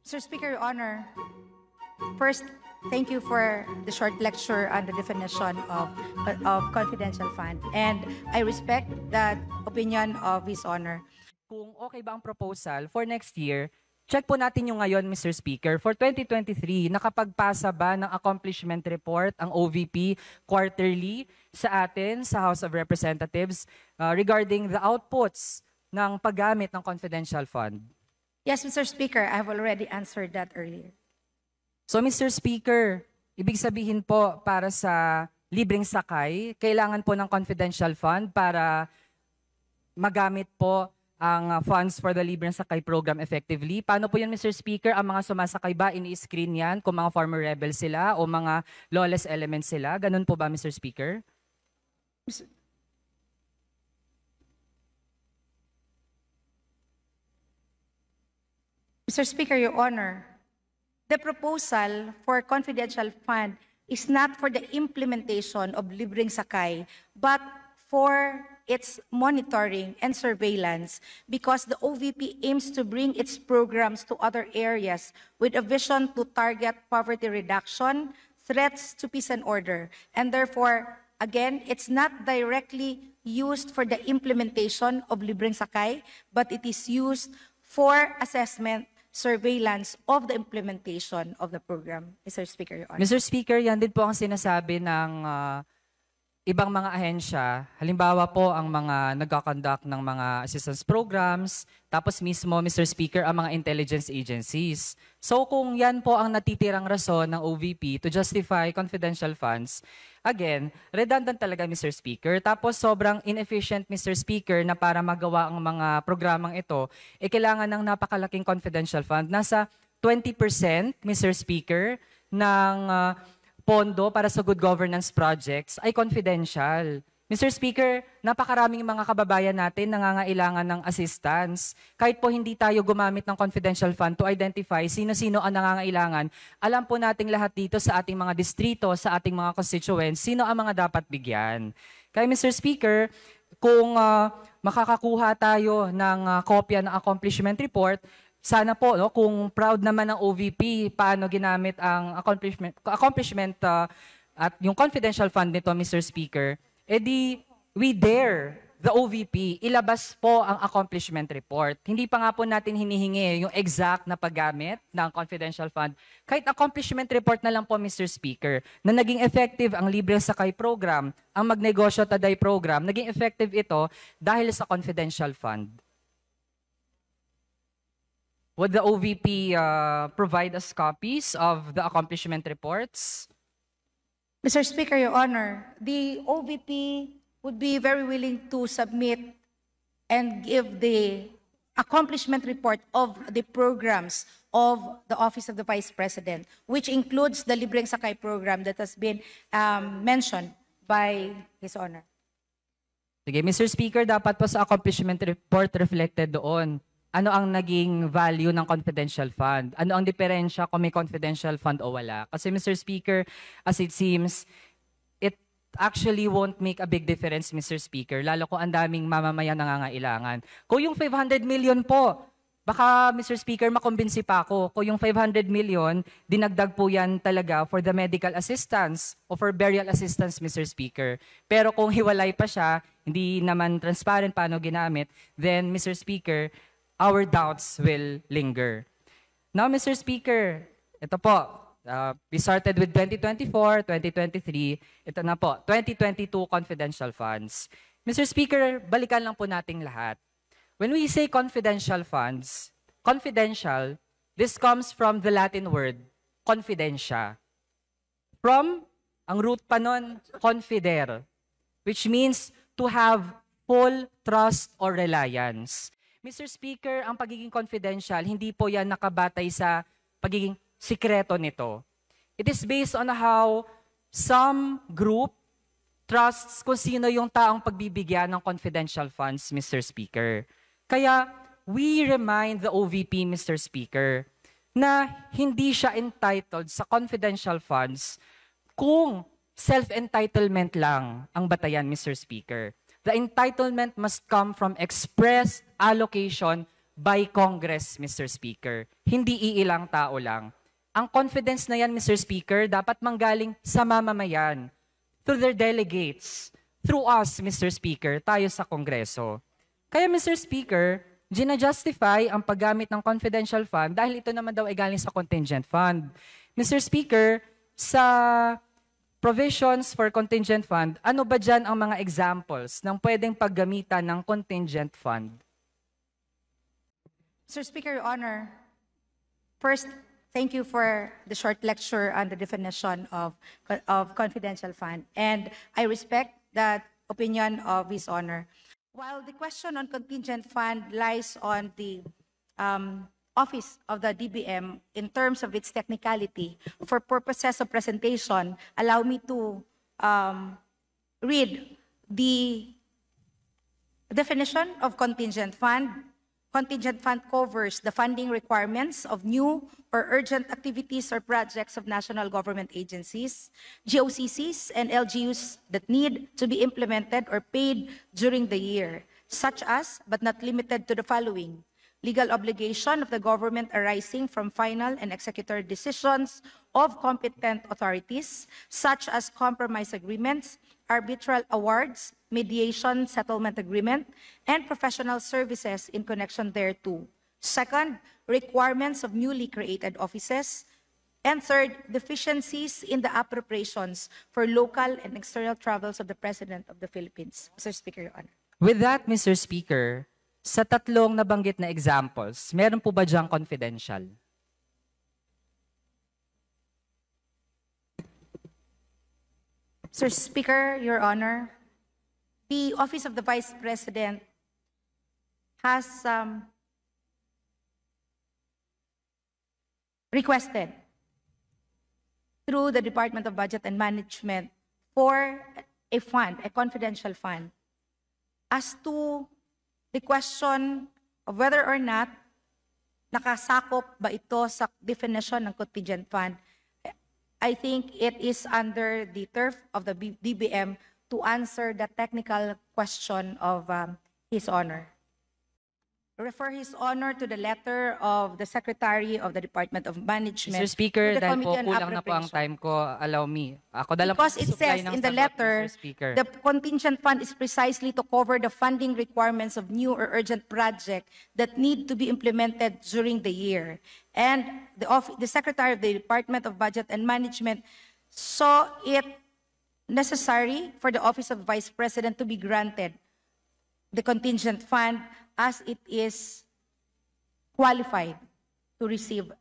Mr. Speaker, Your Honor, first, thank you for the short lecture on the definition of confidential fund. And I respect the opinion of His Honor. Kung okay ba ang proposal for next year, check po natin yung ngayon, Mr. Speaker. For 2023, nakapagpasa ba ng accomplishment report ang OVP quarterly sa atin, sa House of Representatives, regarding the outputs ng paggamit ng confidential fund? Yes, Mr. Speaker, I have already answered that earlier. So, Mr. Speaker, ibig sabihin po para sa libreng sakay, kailangan po ng confidential fund para magamit po ang funds for the libreng sakay program effectively. Paano po yan, Mr. Speaker? Ang mga sumasakay ba, ini-screen yan kung mga former rebels sila o mga lawless elements sila? Ganun po ba, Mr. Speaker? Mr. Speaker, Your Honor, the proposal for confidential fund is not for the implementation of Libreng Sakay, but for its monitoring and surveillance, because the OVP aims to bring its programs to other areas with a vision to target poverty reduction, threats to peace and order, and therefore, again, it's not directly used for the implementation of Libreng Sakay, but it is used for assessment, surveillance of the implementation of the program. Mr. Speaker, Your Honor. Mr. Speaker, yan din po ang sinasabi ng ibang mga ahensya. Halimbawa po ang mga nagkakonduct ng mga assistance programs, tapos mismo, Mr. Speaker, ang mga intelligence agencies. So kung yan po ang natitirang rason ng OVP to justify confidential funds, again, redundant talaga, Mr. Speaker. Tapos sobrang inefficient, Mr. Speaker, na para magawa ang mga programang ito, kailangan ng napakalaking confidential fund. Nasa 20%, Mr. Speaker, ng pondo para sa good governance projects ay confidential. Mr. Speaker, napakaraming mga kababayan natin nangangailangan ng assistance. Kahit po hindi tayo gumamit ng confidential fund to identify sino-sino ang nangangailangan, alam po nating lahat dito sa ating mga distrito, sa ating mga constituents, sino ang mga dapat bigyan. Kaya Mr. Speaker, kung makakakuha tayo ng kopya ng accomplishment report, sana po, no, kung proud naman ng OVP, paano ginamit ang accomplishment at yung confidential fund nito, Mr. Speaker, edi we dare the OVP ilabas po ang accomplishment report. Hindi pa nga po natin hinihingi yung exact na paggamit ng confidential fund. Kahit accomplishment report na lang po, Mr. Speaker, na naging effective ang Libreng Sakay program, ang Magnegosyo Taday program, naging effective ito dahil sa confidential fund. Would the OVP provide us copies of the accomplishment reports? Mr. Speaker, Your Honor, the OVP would be very willing to submit and give the accomplishment report of the programs of the Office of the Vice President, which includes the Libreng Sakay program that has been mentioned by His Honor. Sige, Mr. Speaker, dapat po sa accomplishment report reflected doon. Ano ang naging value ng confidential fund? Ano ang diferensya kung may confidential fund o wala? Kasi Mr. Speaker, as it seems, it actually won't make a big difference, Mr. Speaker, lalo kung ang daming mamamayan nangangailangan. Kung yung 500 million po, baka Mr. Speaker, makumbinsi pa ako. Kung yung 500 million, dinagdag po yan talaga for the medical assistance o for burial assistance, Mr. Speaker. Pero kung hiwalay pa siya, hindi naman transparent paano ginamit, then Mr. Speaker, our doubts will linger. Now, Mr. Speaker, ito po, we started with 2024, 2023, ito na po, 2022 confidential funds. Mr. Speaker, balikan lang po nating lahat. When we say confidential funds, confidential, this comes from the Latin word, confidentia. From, ang root pa nun, confidere, which means to have full trust or reliance. Mr. Speaker, ang pagiging confidential, hindi po yan nakabatay sa pagiging sikreto nito. It is based on how some group trusts kung sino yung taong pagbibigyan ng confidential funds, Mr. Speaker. Kaya, we remind the OVP, Mr. Speaker, na hindi siya entitled sa confidential funds kung self-entitlement lang ang batayan, Mr. Speaker. The entitlement must come from express allocation by Congress, Mr. Speaker. Hindi iilang tao lang. Ang confidence na yan, Mr. Speaker, dapat manggaling sa mamamayan, through their delegates, through us, Mr. Speaker, tayo sa Kongreso. Kaya, Mr. Speaker, gina-justify ang paggamit ng confidential fund dahil ito naman daw ay galing sa contingent fund. Mr. Speaker, sa provisions for contingent fund, ano ba dyan ang mga examples ng pwedeng paggamitan ng contingent fund? Mr. Speaker, Your Honor, first, thank you for the short lecture on the definition of confidential fund. And I respect that opinion of His Honor. While the question on contingent fund lies on the office of the DBM in terms of its technicality, for purposes of presentation, allow me to read the definition of contingent fund. Contingent fund covers the funding requirements of new or urgent activities or projects of national government agencies, GOCCs, and LGUs that need to be implemented or paid during the year, such as, but not limited to the following: legal obligation of the government arising from final and executory decisions of competent authorities, such as compromise agreements, arbitral awards, mediation settlement agreement, and professional services in connection thereto. Second, requirements of newly created offices. And third, deficiencies in the appropriations for local and external travels of the President of the Philippines. Mr. Speaker, Your Honor. With that, Mr. Speaker, sa tatlong nabanggit na examples, meron po ba diyang confidential? Mr. Speaker, Your Honor, the Office of the Vice President has requested through the Department of Budget and Management for a fund, a confidential fund, as to the question of whether or not nakasakop ba ito sa definition ng contingent fund. I think it is under the turf of the DBM to answer the technical question of His Honor. Refer His Honor to the letter of the Secretary of the Department of Management. Mr. Speaker, to the dahil po Committee on kulang na po ang Appropriation. time ko, allow me. Ako na lang po Because it susupply says ng in the sagot, letter, Mr. Speaker. the contingent fund is precisely to cover the funding requirements of new or urgent projects that need to be implemented during the year. And the Secretary of the Department of Budget and Management saw it necessary for the Office of Vice President to be granted the contingent fund as it is qualified to receive